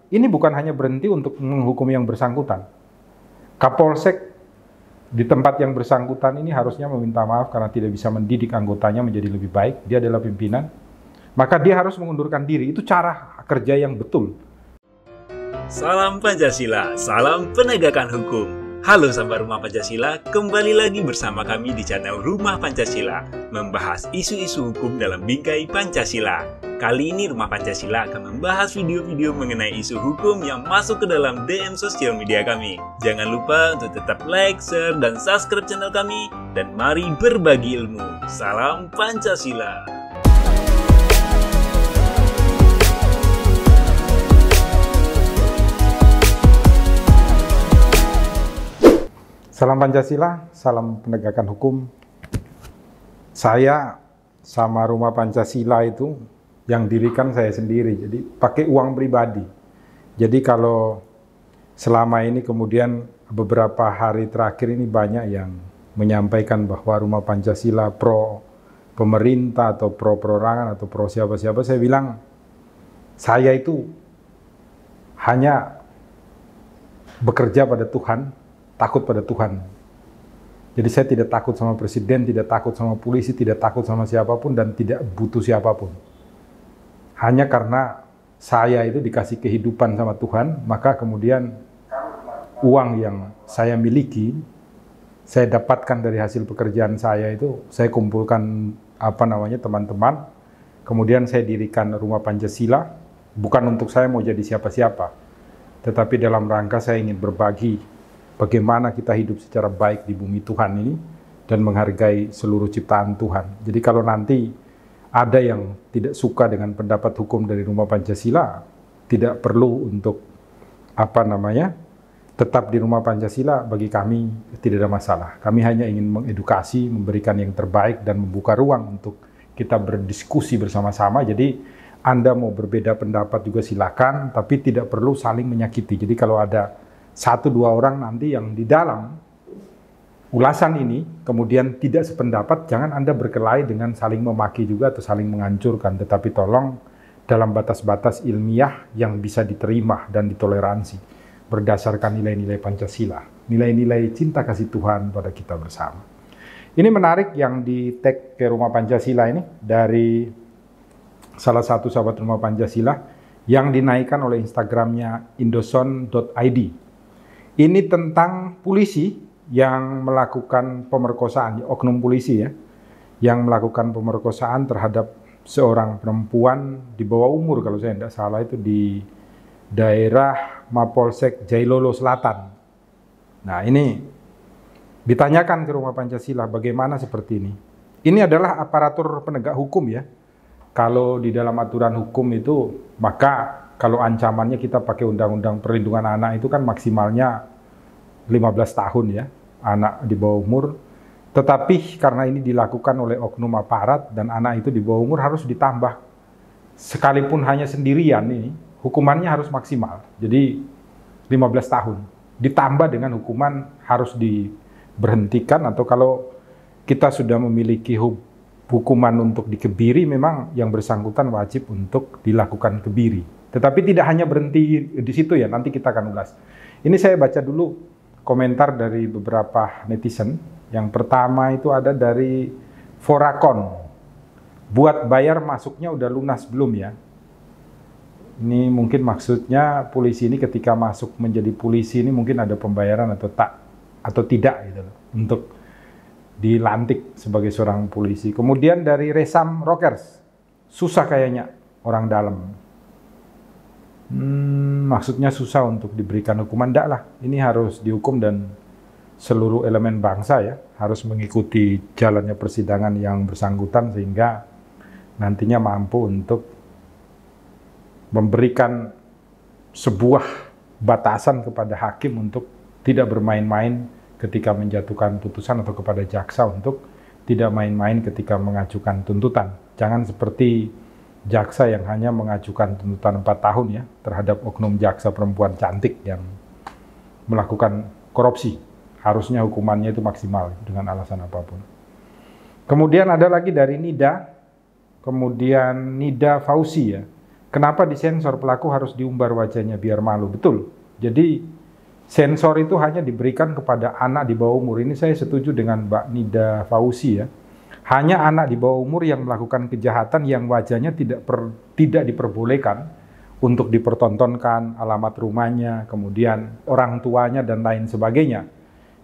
ini bukan hanya berhenti untuk menghukum yang bersangkutan. Kapolsek di tempat yang bersangkutan ini harusnya meminta maaf karena tidak bisa mendidik anggotanya menjadi lebih baik. Dia adalah pimpinan, maka dia harus mengundurkan diri. Itu cara kerja yang betul. Salam Pancasila, salam penegakan hukum. Halo sahabat Rumah Pancasila, kembali lagi bersama kami di channel Rumah Pancasila, membahas isu-isu hukum dalam bingkai Pancasila. Kali ini Rumah Pancasila akan membahas video-video mengenai isu hukum yang masuk ke dalam DM sosial media kami. Jangan lupa untuk tetap like, share, dan subscribe channel kami, dan mari berbagi ilmu. Salam Pancasila. Salam Pancasila, salam penegakan hukum. Saya sama Rumah Pancasila itu yang dirikan saya sendiri, jadi pakai uang pribadi. Jadi kalau selama ini kemudian beberapa hari terakhir ini banyak yang menyampaikan bahwa Rumah Pancasila pro pemerintah atau pro perorangan atau pro siapa-siapa, saya bilang saya itu hanya bekerja pada Tuhan, takut pada Tuhan. Jadi saya tidak takut sama presiden, tidak takut sama polisi, tidak takut sama siapapun, dan tidak butuh siapapun. Hanya karena saya itu dikasih kehidupan sama Tuhan, maka kemudian uang yang saya miliki, saya dapatkan dari hasil pekerjaan saya itu, saya kumpulkan teman-teman, kemudian saya dirikan Rumah Pancasila, bukan untuk saya mau jadi siapa-siapa, tetapi dalam rangka saya ingin berbagi bagaimana kita hidup secara baik di bumi Tuhan ini dan menghargai seluruh ciptaan Tuhan. Jadi kalau nanti ada yang tidak suka dengan pendapat hukum dari Rumah Pancasila, tidak perlu untuk tetap di Rumah Pancasila. Bagi kami tidak ada masalah. Kami hanya ingin mengedukasi, memberikan yang terbaik dan membuka ruang untuk kita berdiskusi bersama-sama. Jadi Anda mau berbeda pendapat juga silakan, tapi tidak perlu saling menyakiti. Jadi kalau ada 1-2 orang nanti yang di dalam ulasan ini kemudian tidak sependapat, jangan Anda berkelahi dengan saling memaki juga atau saling menghancurkan, tetapi tolong dalam batas-batas ilmiah yang bisa diterima dan ditoleransi berdasarkan nilai-nilai Pancasila, nilai-nilai cinta kasih Tuhan pada kita bersama. Ini menarik yang di tag ke Rumah Pancasila ini dari salah satu sahabat Rumah Pancasila yang dinaikkan oleh Instagramnya indoson.id. Ini tentang polisi yang melakukan pemerkosaan, oknum polisi ya, yang melakukan pemerkosaan terhadap seorang perempuan di bawah umur, kalau saya tidak salah itu di daerah Mapolsek Jailolo Selatan. Nah ini ditanyakan ke Rumah Pancasila bagaimana seperti ini. Ini adalah aparatur penegak hukum ya. Kalau di dalam aturan hukum itu, maka kalau ancamannya kita pakai Undang-Undang Perlindungan Anak itu kan maksimalnya 15 tahun ya, anak di bawah umur. Tetapi karena ini dilakukan oleh oknum aparat dan anak itu di bawah umur, harus ditambah. Sekalipun hanya sendirian ini, hukumannya harus maksimal. Jadi 15 tahun. Ditambah dengan hukuman harus diberhentikan, atau kalau kita sudah memiliki hukuman untuk dikebiri, memang yang bersangkutan wajib untuk dilakukan kebiri. Tetapi tidak hanya berhenti di situ ya, nanti kita akan ulas. Ini saya baca dulu komentar dari beberapa netizen. Yang pertama itu ada dari Forakon. Buat bayar masuknya udah lunas belum ya? Ini mungkin maksudnya polisi ini ketika masuk menjadi polisi ini mungkin ada pembayaran atau tidak gitu loh, untuk dilantik sebagai seorang polisi. Kemudian dari Resam Rockers, susah kayaknya orang dalam. Maksudnya susah untuk diberikan hukuman. Enggak lah, ini harus dihukum dan seluruh elemen bangsa ya harus mengikuti jalannya persidangan yang bersangkutan sehingga nantinya mampu untuk memberikan sebuah batasan kepada hakim untuk tidak bermain-main ketika menjatuhkan putusan, atau kepada jaksa untuk tidak main-main ketika mengajukan tuntutan. Jangan seperti jaksa yang hanya mengajukan tuntutan 4 tahun ya terhadap oknum jaksa perempuan cantik yang melakukan korupsi. Harusnya hukumannya itu maksimal dengan alasan apapun. Kemudian ada lagi dari Nida, kemudian Nida Fauzi ya. Kenapa disensor? Pelaku harus diumbar wajahnya biar malu. Betul. Jadi sensor itu hanya diberikan kepada anak di bawah umur. Ini saya setuju dengan Mbak Nida Fauzi ya. Hanya anak di bawah umur yang melakukan kejahatan yang wajahnya tidak diperbolehkan untuk dipertontonkan, alamat rumahnya, kemudian orang tuanya dan lain sebagainya.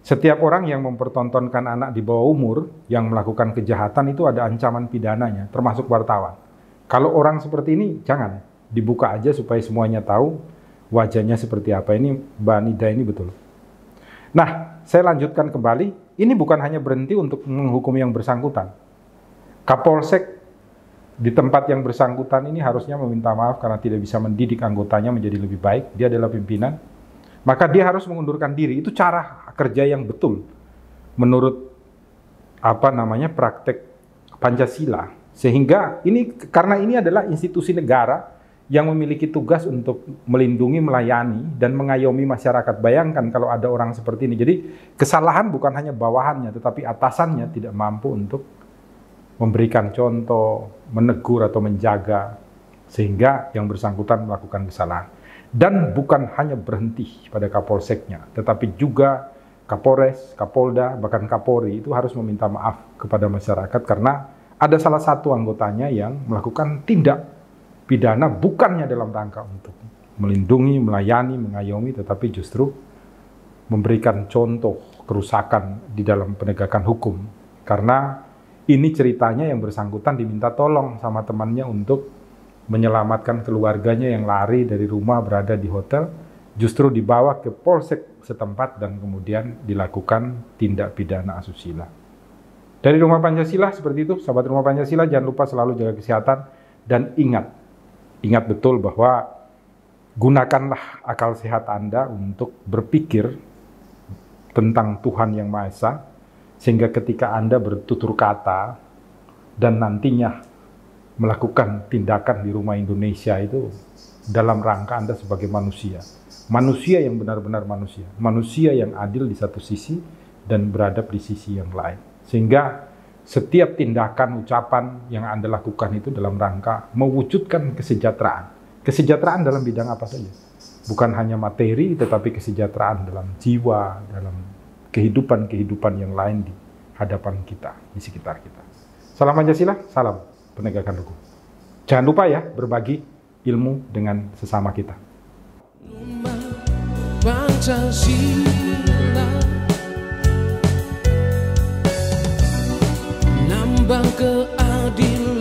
Setiap orang yang mempertontonkan anak di bawah umur yang melakukan kejahatan itu ada ancaman pidananya, termasuk wartawan. Kalau orang seperti ini, jangan. Dibuka aja supaya semuanya tahu wajahnya seperti apa. Ini Mbak Nida ini betul. Nah, saya lanjutkan kembali. Ini bukan hanya berhenti untuk menghukum yang bersangkutan. Kapolsek di tempat yang bersangkutan ini harusnya meminta maaf karena tidak bisa mendidik anggotanya menjadi lebih baik. Dia adalah pimpinan. Maka dia harus mengundurkan diri. Itu cara kerja yang betul menurut praktek Pancasila. Sehingga karena ini adalah institusi negara yang memiliki tugas untuk melindungi, melayani dan mengayomi masyarakat. Bayangkan kalau ada orang seperti ini. Jadi kesalahan bukan hanya bawahannya, tetapi atasannya tidak mampu untuk memberikan contoh, menegur atau menjaga sehingga yang bersangkutan melakukan kesalahan. Dan bukan hanya berhenti pada Kapolseknya, tetapi juga Kapolres, Kapolda, bahkan Kapolri itu harus meminta maaf kepada masyarakat karena ada salah satu anggotanya yang melakukan tindak pidana bukannya dalam rangka untuk melindungi, melayani, mengayomi, tetapi justru memberikan contoh kerusakan di dalam penegakan hukum. Karena ini ceritanya yang bersangkutan diminta tolong sama temannya untuk menyelamatkan keluarganya yang lari dari rumah berada di hotel, justru dibawa ke polsek setempat dan kemudian dilakukan tindak pidana asusila. Dari Rumah Pancasila seperti itu, sahabat Rumah Pancasila, jangan lupa selalu jaga kesehatan dan ingat betul bahwa gunakanlah akal sehat Anda untuk berpikir tentang Tuhan Yang Maha Esa, sehingga ketika Anda bertutur kata dan nantinya melakukan tindakan di rumah Indonesia itu dalam rangka Anda sebagai manusia. Manusia yang benar-benar manusia. Manusia yang adil di satu sisi dan beradab di sisi yang lain. Sehingga setiap tindakan, ucapan yang Anda lakukan itu dalam rangka mewujudkan kesejahteraan. Kesejahteraan dalam bidang apa saja. Bukan hanya materi, tetapi kesejahteraan dalam jiwa, dalam kehidupan-kehidupan yang lain di hadapan kita, di sekitar kita. Salam Pancasila, salam penegakan hukum. Jangan lupa ya, berbagi ilmu dengan sesama kita. Pancasila, lambang keadilan.